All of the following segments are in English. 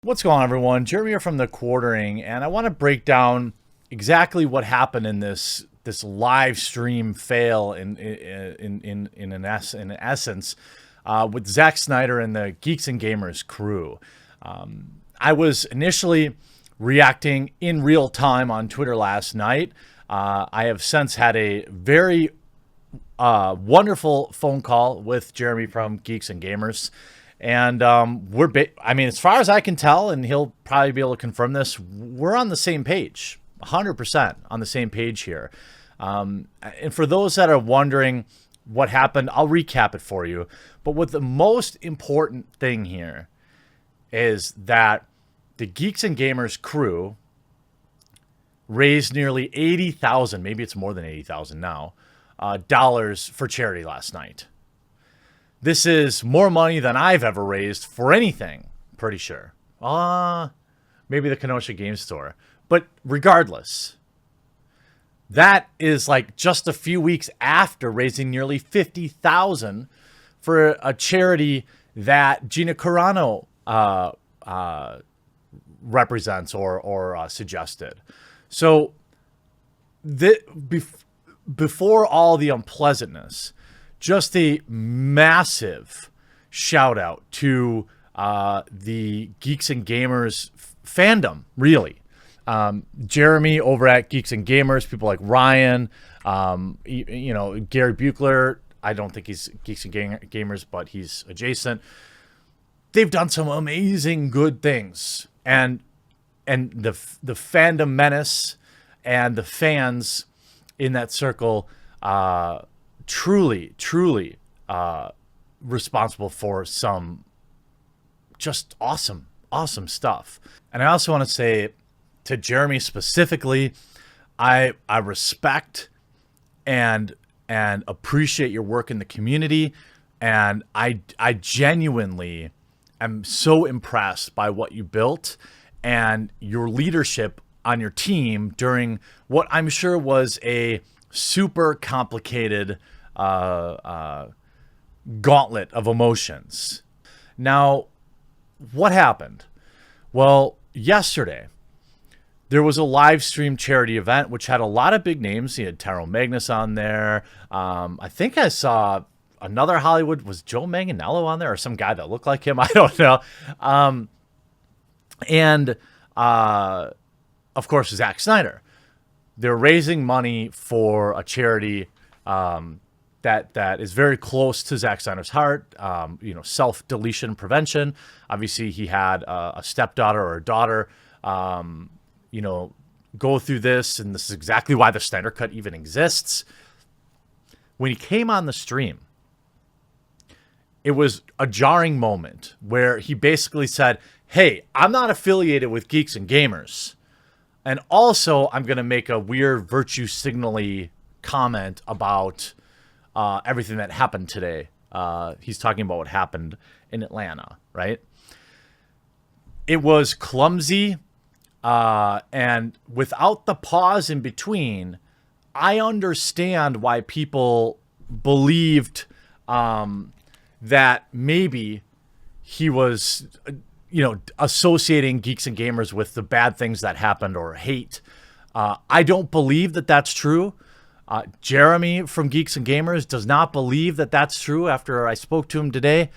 What's going on, everyone? Jeremy here from The Quartering, and I want to break down exactly what happened in this live stream fail in essence with Zack Snyder and the Geeks and Gamers crew. I was initially reacting in real time on Twitter last night. I have since had a very wonderful phone call with Jeremy from Geeks and Gamers. And I mean, as far as I can tell, and he'll probably be able to confirm this, we're on the same page, 100% on the same page here. And for those that are wondering what happened, I'll recap it for you. But what the most important thing here is that the Geeks and Gamers crew raised nearly 80,000, maybe it's more than 80,000 now, dollars for charity last night. This is more money than I've ever raised for anything, pretty sure. Maybe the Kenosha Game Store. But regardless, that is like just a few weeks after raising nearly 50,000 for a charity that Gina Carano represents or suggested. So before all the unpleasantness, just a massive shout out to the Geeks and Gamers fandom, really. Jeremy over at Geeks and Gamers, people like Ryan, Gary Buechler. I don't think he's Geeks and Gamers, but he's adjacent. They've done some amazing good things, and the fandom menace and the fans in that circle truly responsible for some just awesome stuff. And I also want to say to Jeremy specifically, I respect and appreciate your work in the community, and I genuinely am so impressed by what you built and your leadership on your team during what I'm sure was a super complicated gauntlet of emotions. Now, what happened? Well, yesterday there was a live stream charity event which had a lot of big names. You had Taro Magnus on there. I think I saw another Hollywood. Was Joe Manganiello on there or some guy that looked like him? I don't know. And of course, Zack Snyder. They're raising money for a charity that is very close to Zack Snyder's heart, self-deletion prevention. Obviously, he had a stepdaughter or a daughter, go through this, and this is exactly why the Snyder Cut even exists. When he came on the stream, it was a jarring moment where he basically said, hey, I'm not affiliated with Geeks and Gamers. And also, I'm going to make a weird virtue signal-y comment about everything that happened today. He's talking about what happened in Atlanta, right? It was clumsy, and without the pause in between, I understand why people believed that maybe he was associating Geeks and Gamers with the bad things that happened or hate. I don't believe that that's true. Jeremy from Geeks and Gamers does not believe that that's true after I spoke to him today.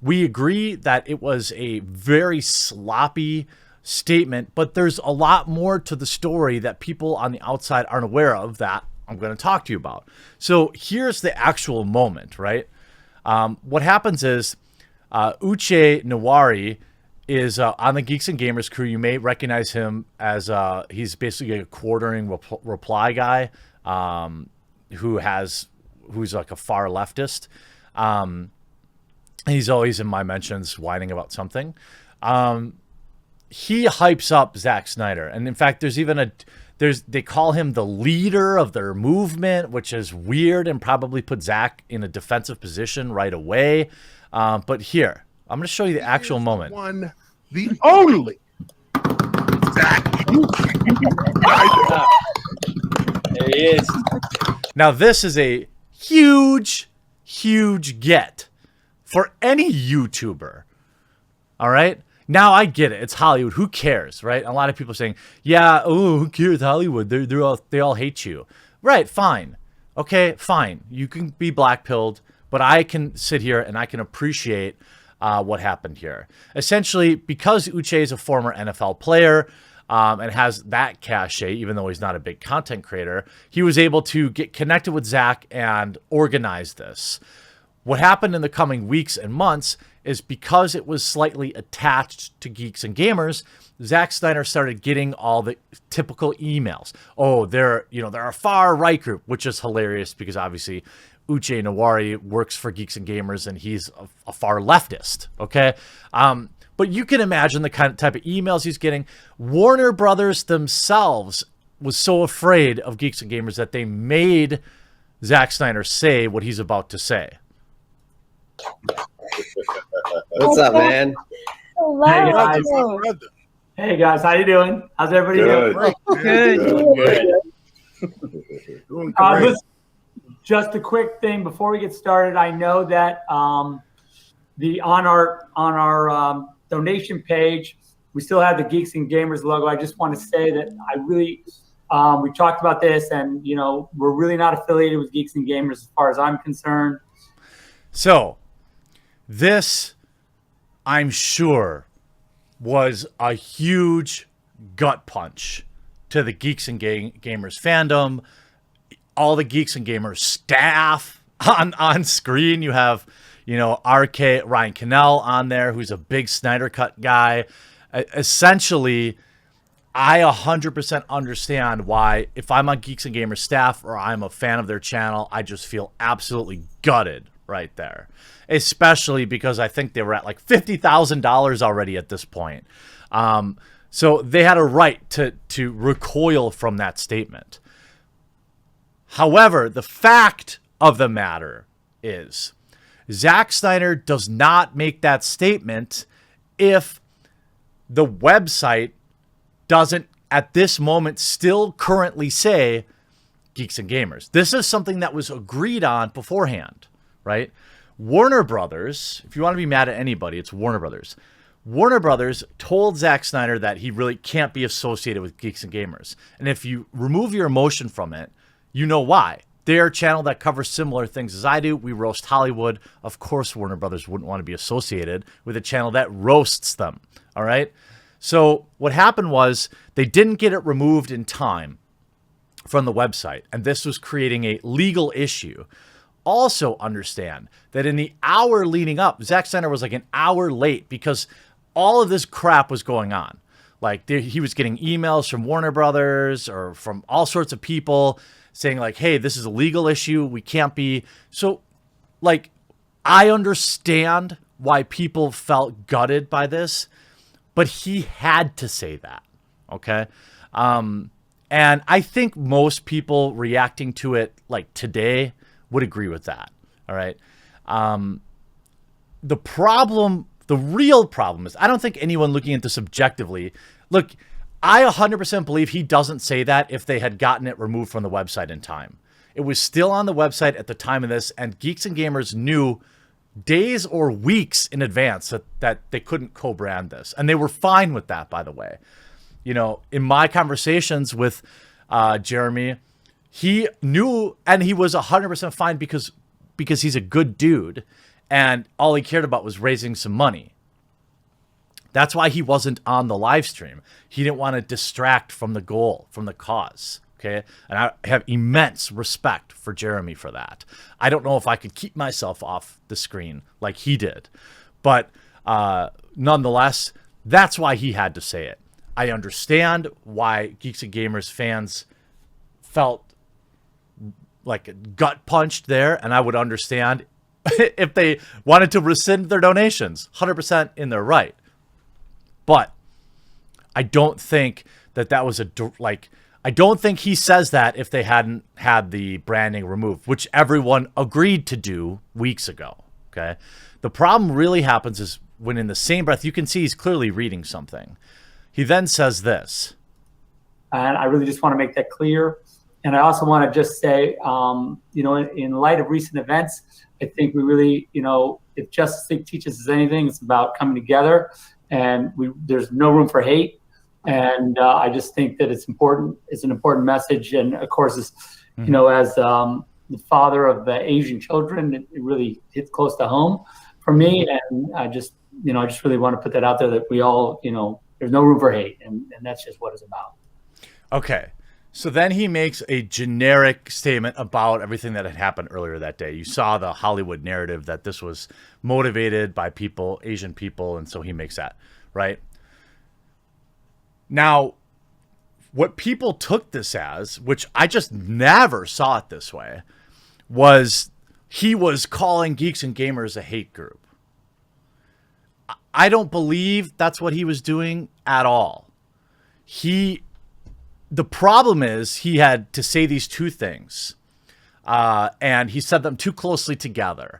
We agree that it was a very sloppy statement, but there's a lot more to the story that people on the outside aren't aware of that I'm going to talk to you about. So here's the actual moment, right? What happens is Uche Nawari is on the Geeks and Gamers crew. You may recognize him as he's basically a quartering reply guy who's like a far leftist. He's always in my mentions whining about something. He hypes up Zack Snyder, and in fact, they call him the leader of their movement, which is weird and probably put Zack in a defensive position right away. But here, I'm going to show you the actual moment. The only Zack. There he is. Now, this is a huge get for any YouTuber. All right? Now I get it. It's Hollywood. Who cares, right? A lot of people are saying, yeah, oh, who cares, Hollywood? They all hate you. Right, fine. Okay, fine. You can be blackpilled, but I can sit here and I can appreciate what happened here. Essentially, because Uche is a former NFL player and has that cachet, even though he's not a big content creator, he was able to get connected with Zack and organize this. What happened in the coming weeks and months is because it was slightly attached to Geeks and Gamers, Zack Snyder started getting all the typical emails. Oh, they're a far right group, which is hilarious because obviously Uche Nawari works for Geeks and Gamers and he's a far leftist. Okay. But you can imagine the type of emails he's getting. Warner Brothers themselves was so afraid of Geeks and Gamers that they made Zack Snyder say what he's about to say. What's up, man? Hey guys. Hey guys, how you doing? How's everybody doing? Good. Doing great. Listen, just a quick thing before we get started. I know that on our donation page, we still have the Geeks and Gamers logo. I just want to say that I really we talked about this, and we're really not affiliated with Geeks and Gamers as far as I'm concerned. So, this, I'm sure, was a huge gut punch to the Geeks and Gamers fandom. All the Geeks and Gamers staff on screen. You have, RK Ryan Cannell on there, who's a big Snyder Cut guy. Essentially, I 100% understand why, if I'm on Geeks and Gamers staff or I'm a fan of their channel, I just feel absolutely gutted right there. Especially because I think they were at like $50,000 already at this point. So they had a right to recoil from that statement. However, the fact of the matter is Zack Snyder does not make that statement if the website doesn't at this moment still currently say Geeks and Gamers. This is something that was agreed on beforehand, right? Warner Brothers, if you want to be mad at anybody, it's Warner Brothers. Warner Brothers told Zack Snyder that he really can't be associated with Geeks and Gamers. And if you remove your emotion from it, you know why. They're a channel that covers similar things as I do. We roast Hollywood. Of course, Warner Brothers wouldn't want to be associated with a channel that roasts them. All right? So what happened was they didn't get it removed in time from the website. And this was creating a legal issue. Also understand that in the hour leading up, Zack Snyder was like an hour late because all of this crap was going on. Like he was getting emails from Warner Brothers or from all sorts of people saying like, hey, this is a legal issue. We can't be. So like, I understand why people felt gutted by this, but he had to say that. Okay. And I think most people reacting to it like today would agree with that. All right. The real problem is I don't think anyone looking at this objectively, look, I 100% believe he doesn't say that if they had gotten it removed from the website in time. It was still on the website at the time of this, and Geeks and Gamers knew days or weeks in advance that they couldn't co-brand this. And they were fine with that, by the way. In my conversations with Jeremy, he knew, and he was 100% fine because he's a good dude, and all he cared about was raising some money. That's why he wasn't on the live stream. He didn't want to distract from the goal, from the cause. Okay. And I have immense respect for Jeremy for that. I don't know if I could keep myself off the screen like he did, but nonetheless, that's why he had to say it. I understand why Geeks and Gamers fans felt like gut punched there, and I would understand if they wanted to rescind their donations. 100% in their right. But I don't think that was I don't think he says that if they hadn't had the branding removed, which everyone agreed to do weeks ago. Okay. The problem really happens is when in the same breath, you can see he's clearly reading something. He then says this. And I really just want to make that clear. And I also want to just say, in light of recent events, I think we really, if Justice League teaches us anything, it's about coming together. and there's no room for hate. And I just think that it's important. It's an important message. And of course, as the father of Asian children, it really hits close to home for me. And I just really want to put that out there that we all, there's no room for hate, and that's just what it's about. Okay. So then he makes a generic statement about everything that had happened earlier that day. You saw the Hollywood narrative that this was motivated by people, Asian people, and so he makes that, right? Now, what people took this as, which I just never saw it this way, was he was calling Geeks and Gamers a hate group. I don't believe that's what he was doing at all. The problem is he had to say these two things, and he said them too closely together.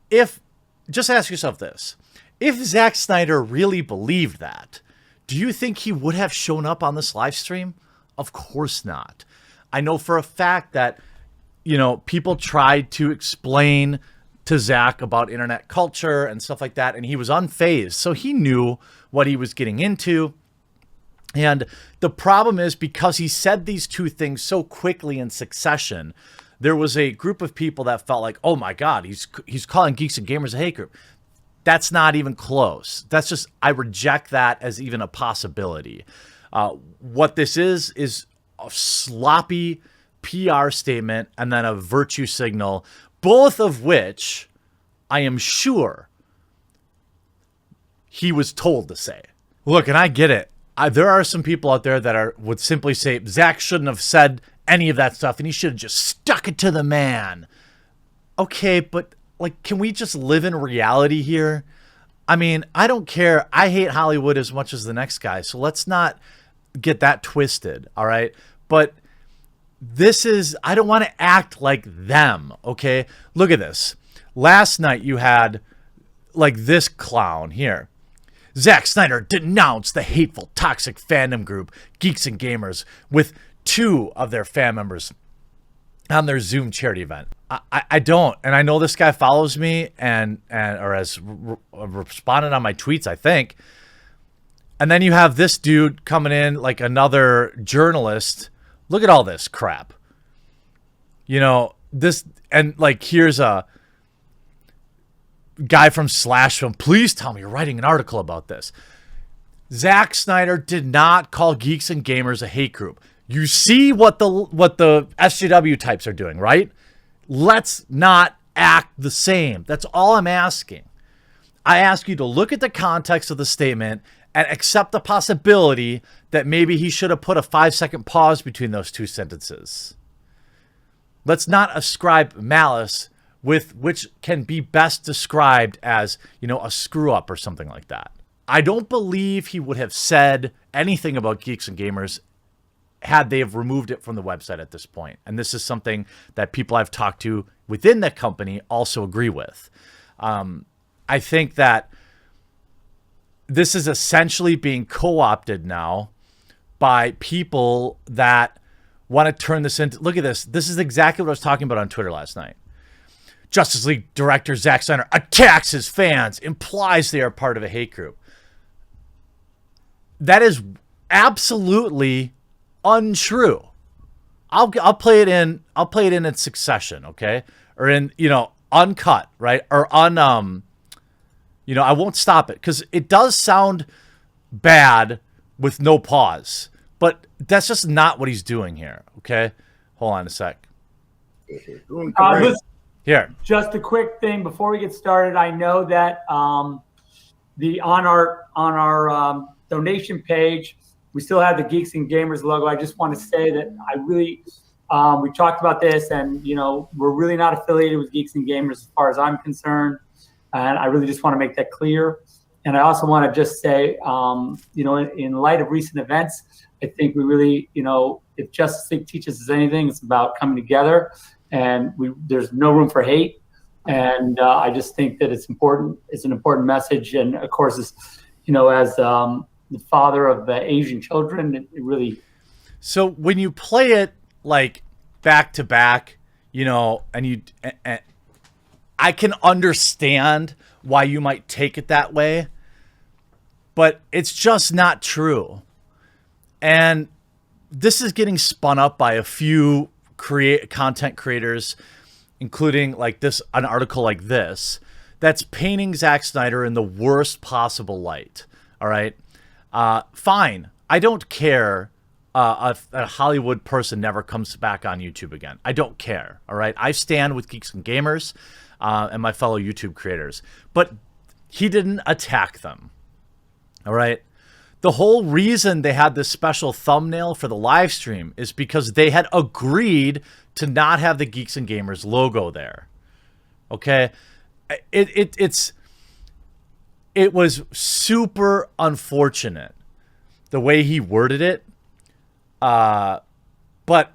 Just ask yourself this. If Zack Snyder really believed that, do you think he would have shown up on this live stream? Of course not. I know for a fact that, people tried to explain to Zack about internet culture and stuff like that, and he was unfazed. So he knew what he was getting into. And the problem is, because he said these two things so quickly in succession, there was a group of people that felt like, oh my God, he's calling Geeks and Gamers a hate group. That's not even close. That's just, I reject that as even a possibility. What this is a sloppy PR statement and then a virtue signal, both of which I am sure he was told to say. Look, and I get it. There are some people out there that would simply say Zack shouldn't have said any of that stuff and he should have just stuck it to the man. Okay, but can we just live in reality here? I mean, I don't care. I hate Hollywood as much as the next guy, so let's not get that twisted, all right? But I don't want to act like them, okay? Look at this. Last night you had this clown here. Zack Snyder denounced the hateful, toxic fandom group, Geeks and Gamers, with 2 of their fan members on their Zoom charity event. I don't, and I know this guy follows me or has responded on my tweets, I think. And then you have this dude coming in like another journalist. Look at all this crap. Here's a guy from Slash Film. Please tell me you're writing an article about this. Zack Snyder did not call Geeks and Gamers a hate group. You see what the SJW types are doing, right? Let's not act the same. That's all I'm asking. I ask you to look at the context of the statement and accept the possibility that maybe he should have put a 5-second pause between those 2 sentences. Let's not ascribe malice with which can be best described as, a screw up or something like that. I don't believe he would have said anything about Geeks and Gamers had they have removed it from the website at this point. And this is something that people I've talked to within the company also agree with. I think that this is essentially being co-opted now by people that want to turn this into, look at this. This is exactly what I was talking about on Twitter last night. Justice League director Zack Snyder attacks his fans, implies they are part of a hate group. That is absolutely untrue. I'll play it in. I'll play it in succession, okay, or in uncut, right, or I won't stop it because it does sound bad with no pause, but that's just not what he's doing here. Okay, hold on a sec. Here, just a quick thing before we get started. I know that on our donation page, we still have the Geeks and Gamers logo. I just want to say that I really, we talked about this, and we're really not affiliated with Geeks and Gamers as far as I'm concerned, and I really just want to make that clear. And I also want to just say, in light of recent events, I think we really, if Justice League teaches us anything, it's about coming together, and there's no room for hate. And I just think that it's important. It's an important message. And of course, as the father of Asian children, it really. So when you play it back to back, and I can understand why you might take it that way. but it's just not true. And this is getting spun up by a few content creators, including like an article like this, that's painting Zack Snyder in the worst possible light. All right. Fine. I don't care. A Hollywood person never comes back on YouTube again. I don't care. All right. I stand with Geeks and Gamers and my fellow YouTube creators, but he didn't attack them. All right. The whole reason they had this special thumbnail for the live stream is because they had agreed to not have the Geeks and Gamers logo there. Okay. It was super unfortunate the way he worded it. But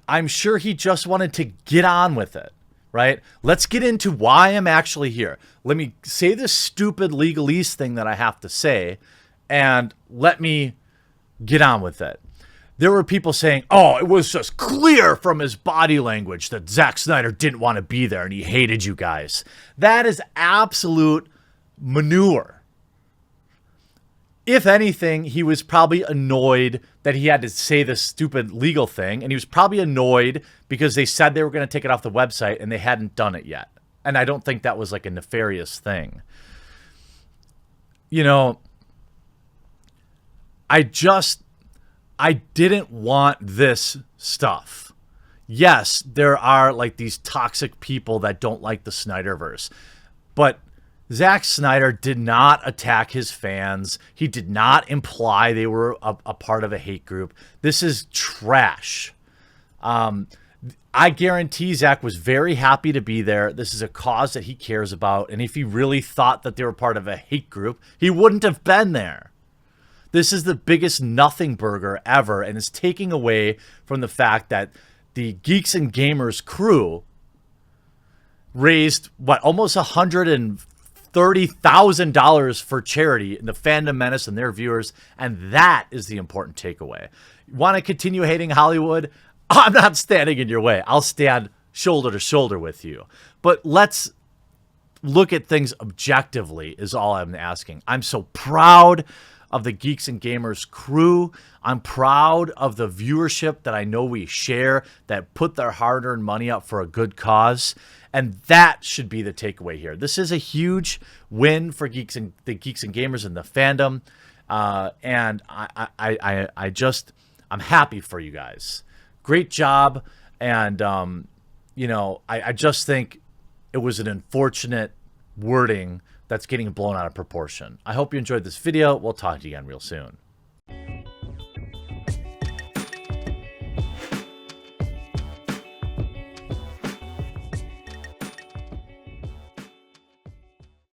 I'm sure he just wanted to get on with it, right? Let's get into why I'm actually here. Let me say this stupid legalese thing that I have to say, and let me get on with it. There were people saying, oh, it was just clear from his body language that Zack Snyder didn't want to be there and he hated you guys. That is absolute manure. If anything, he was probably annoyed that he had to say this stupid legal thing, and he was probably annoyed because they said they were going to take it off the website and they hadn't done it yet. And I don't think that was like a nefarious thing. You know, I didn't want this stuff. Yes, there are like these toxic people that don't like the Snyderverse, but Zack Snyder did not attack his fans. He did not imply they were a part of a hate group. This is trash. I guarantee Zack was very happy to be there. This is a cause that he cares about. And if he really thought that they were part of a hate group, he wouldn't have been there. This is the biggest nothing burger ever, and is taking away from the fact that the Geeks and Gamers crew raised, almost $130,000 for charity in the Fandom Menace and their viewers, and that is the important takeaway. You want to continue hating Hollywood? I'm not standing in your way. I'll stand shoulder to shoulder with you. But let's look at things objectively is all I'm asking. I'm so proud of the Geeks and Gamers crew. I'm proud of the viewership that I know we share, that put their hard-earned money up for a good cause. And that should be the takeaway here. This is a huge win for the Geeks and Gamers and the fandom. And I'm happy for you guys. Great job. And, you know, I just think it was an unfortunate wording that's getting blown out of proportion. I hope you enjoyed this video. We'll talk to you again real soon.